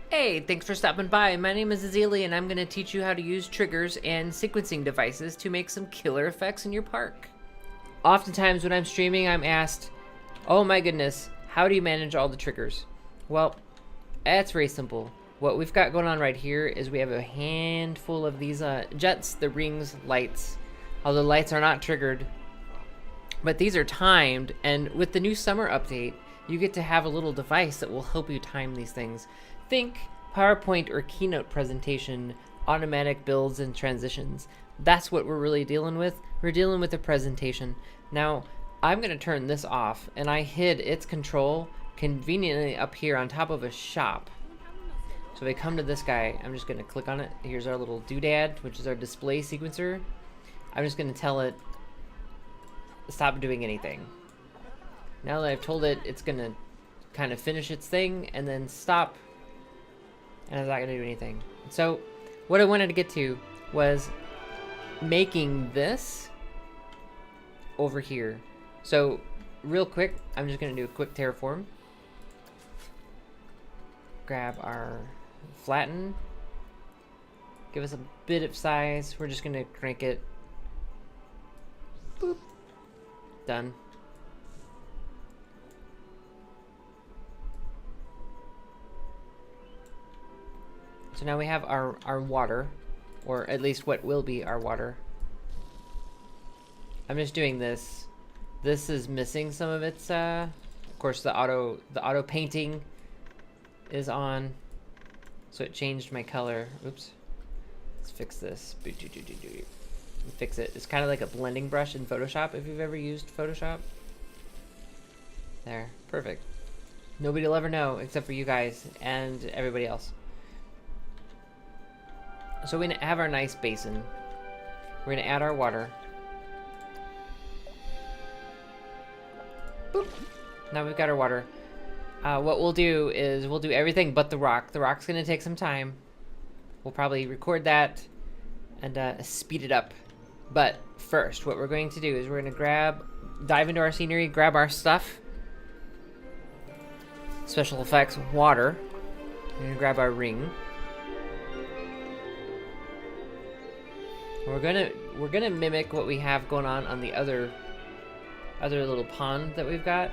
Hey, thanks for stopping by. My name is Azalea, and I'm going to teach you how to use triggers and sequencing devices to make some killer effects in your park. Oftentimes, when I'm streaming, I'm asked, oh my goodness, how do you manage all the triggers? Well, that's very simple. What we've got going on right here is we have a handful of these jets, the rings, lights. Although lights are not triggered, but these are timed, and with the new summer update, you get to have a little device that will help you time these things. Think PowerPoint or Keynote presentation, automatic builds and transitions. That's what we're really dealing with. We're dealing with a presentation. Now, I'm going to turn this off, and I hid its control conveniently up here on top of a shop. So if I come to this guy, I'm just going to click on it. Here's our little doodad, which is our display sequencer. I'm just going to tell it, stop doing anything. Now that I've told it, it's going to kind of finish its thing and then stop. And it's not going to do anything. So what I wanted to get to was making this over here. So real quick, I'm just going to do a quick terraform. Grab our flatten. Give us a bit of size. We're just going to crank it. Boop. Done. So now we have our water, or at least what will be our water. I'm just doing this. This is missing some of its, of course the auto painting is on. So it changed my color. Oops. Let's fix this. Fix it. It's kind of like a blending brush in Photoshop, if you've ever used Photoshop. There. Perfect. Nobody will ever know except for you guys and everybody else. So we have our nice basin. We're going to add our water. Boop. Now we've got our water. What we'll do is we'll do everything but the rock. The rock's going to take some time. We'll probably record that and speed it up. But first, what we're going to do is we're going to dive into our scenery, grab our stuff. Special effects, water. We're going to grab our ring. We're gonna mimic what we have going on the other little pond that we've got.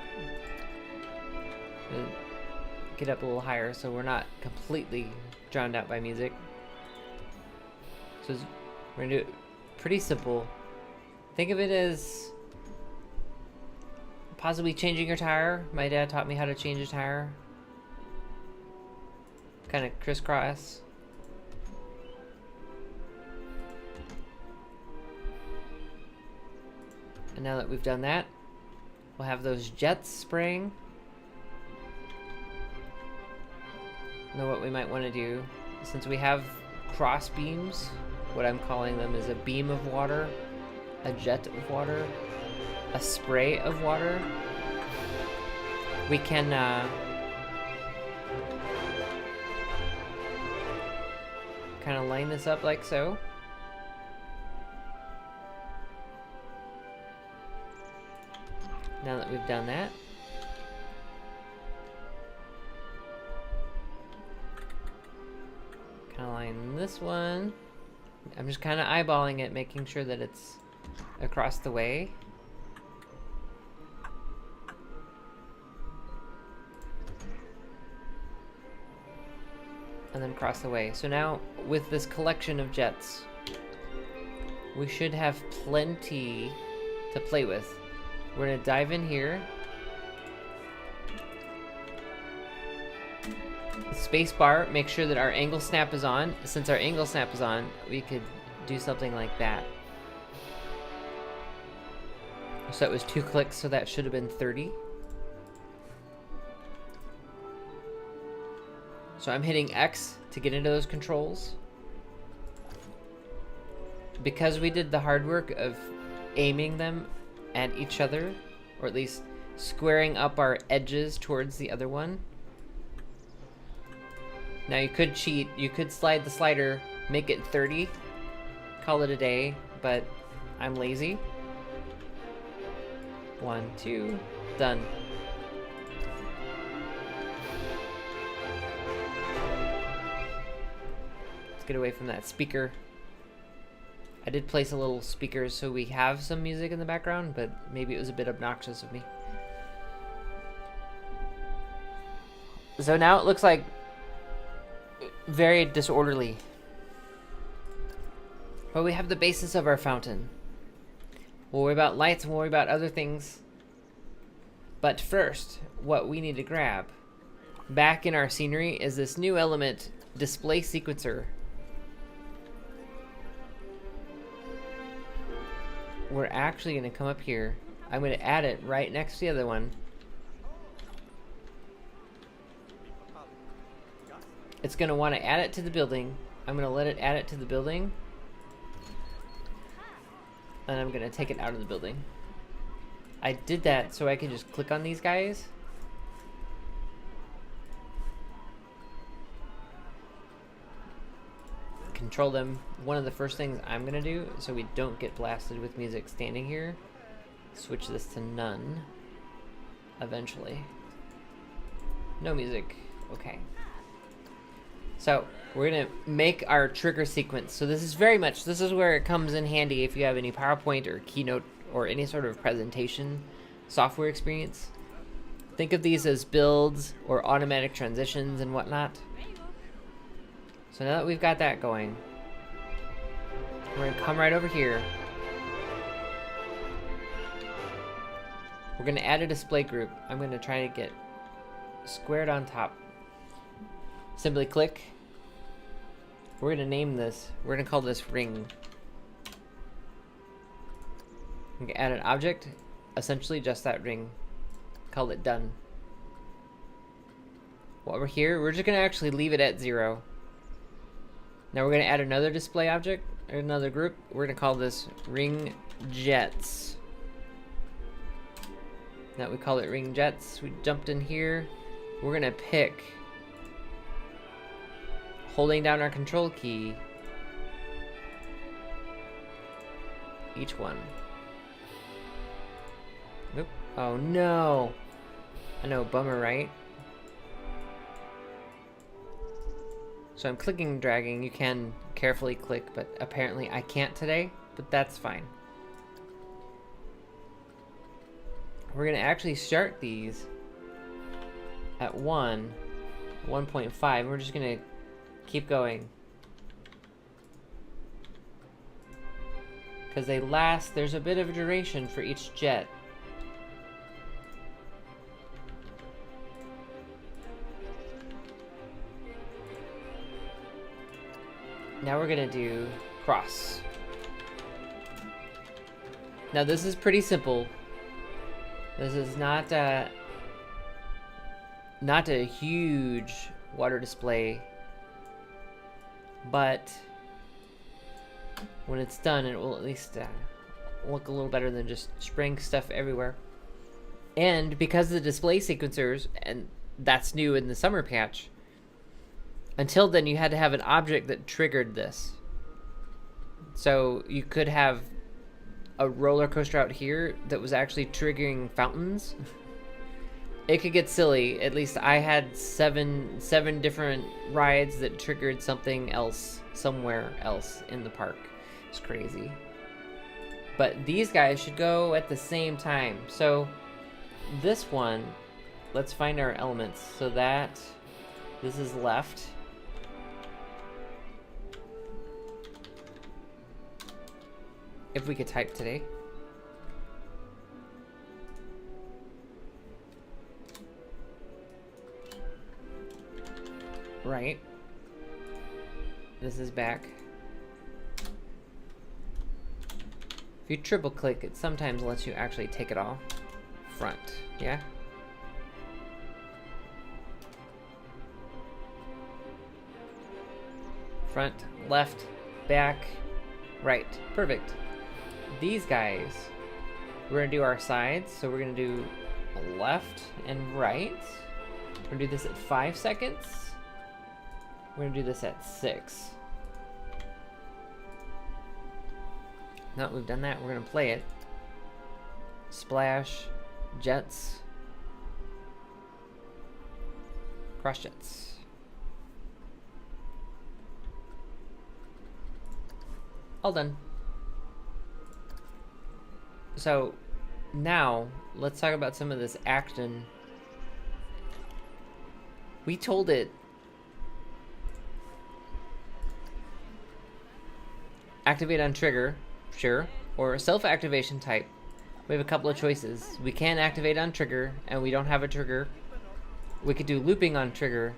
Get up a little higher so we're not completely drowned out by music. So we're gonna do it pretty simple. Think of it as possibly changing your tire. My dad taught me how to change a tire. Kind of crisscross. And now that we've done that, we'll have those jets spraying. Now what we might want to do, since we have cross beams, what I'm calling them is a beam of water, a jet of water, a spray of water. We can kind of line this up like so. Now that we've done that, kind of line this one. I'm just kind of eyeballing it, making sure that it's across the way. And then across the way. So now, with this collection of jets, we should have plenty to play with. We're going to dive in here. Spacebar, make sure that our angle snap is on. Since our angle snap is on, we could do something like that. So it was 2 clicks, so that should have been 30. So I'm hitting X to get into those controls. Because we did the hard work of aiming them at each other, or at least squaring up our edges towards the other one. Now you could cheat, you could slide the slider, make it 30, call it a day, but I'm lazy. 1, 2, done. Let's get away from that speaker. I did place a little speaker so we have some music in the background, but maybe it was a bit obnoxious of me. So now it looks like very disorderly. But we have the basis of our fountain. We'll worry about lights and we'll worry about other things. But first, what we need to grab back in our scenery is this new element, display sequencer. We're actually going to come up here. I'm going to add it right next to the other one. It's going to want to add it to the building. I'm going to let it add it to the building. And I'm going to take it out of the building. I did that so I can just click on these guys. Control them. One of the first things I'm going to do, so we don't get blasted with music standing here, switch this to none eventually. No music. Okay. So we're going to make our trigger sequence. So this is where it comes in handy if you have any PowerPoint or Keynote or any sort of presentation software experience. Think of these as builds or automatic transitions and whatnot. So now that we've got that going, we're going to come right over here. We're going to add a display group. I'm going to try to get squared on top. Simply click. We're going to name this. We're going to call this ring. We can add an object, essentially just that ring. Call it done. While we're here, we're just going to actually leave it at 0. Now we're going to add another display object, or another group. We're going to call this ring jets. Now we call it ring jets. We jumped in here. We're going to pick, holding down our control key, each one. Oop. Oh no! I know, bummer, right? So I'm clicking and dragging. You can carefully click, but apparently I can't today, but that's fine. We're going to actually start these at 1.5. We're just going to keep going. Because they last, there's a bit of a duration for each jet. Now we're gonna do cross. Now this is pretty simple. This is not a huge water display, but when it's done, it will at least look a little better than just spraying stuff everywhere. And because of the display sequencers, and that's new in the summer patch, until then you had to have an object that triggered this. So you could have a roller coaster out here that was actually triggering fountains. It could get silly. At least I had seven different rides that triggered something else somewhere else in the park. It's crazy. But these guys should go at the same time. So this one, let's find our elements. So that this is left. If we could type today. Right. This is back. If you triple click, it sometimes lets you actually take it off. Front, yeah? Front, left, back, right. Perfect. These guys, we're gonna do our sides, so we're gonna do left and right. We're gonna do this at 5 seconds. We're gonna do this at 6. Now that we've done that, we're gonna play it. Splash, jets, cross jets. All done. So now let's talk about some of this action. We told it activate on trigger, sure, or self-activation type. We have a couple of choices. We can activate on trigger, and we don't have a trigger. We could do looping on trigger.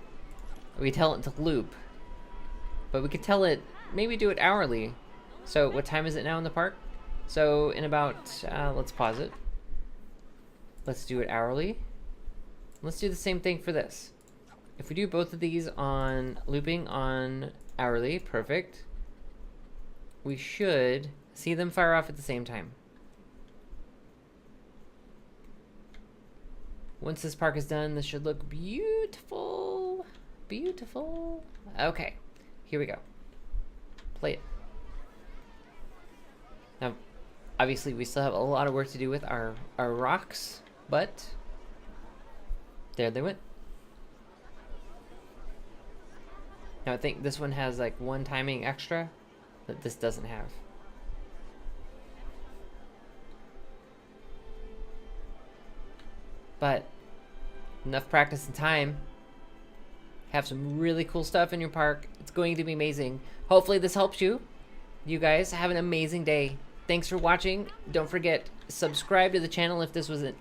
We tell it to loop, but we could tell it maybe do it hourly. So what time is it now in the park? So in about, let's pause it. Let's do it hourly. Let's do the same thing for this. If we do both of these on looping on hourly, perfect. We should see them fire off at the same time. Once this park is done, this should look beautiful. Beautiful. Okay, here we go. Play it. Now, obviously, we still have a lot of work to do with our rocks, but there they went. Now, I think this one has like one timing extra that this doesn't have. But enough practice and time. Have some really cool stuff in your park. It's going to be amazing. Hopefully this helps you. You guys have an amazing day. Thanks for watching. Don't forget, subscribe to the channel if this was in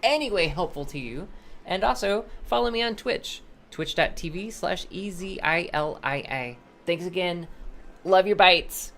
any way helpful to you. And also, follow me on Twitch. Twitch.tv/EZILII. Thanks again. Love your bites.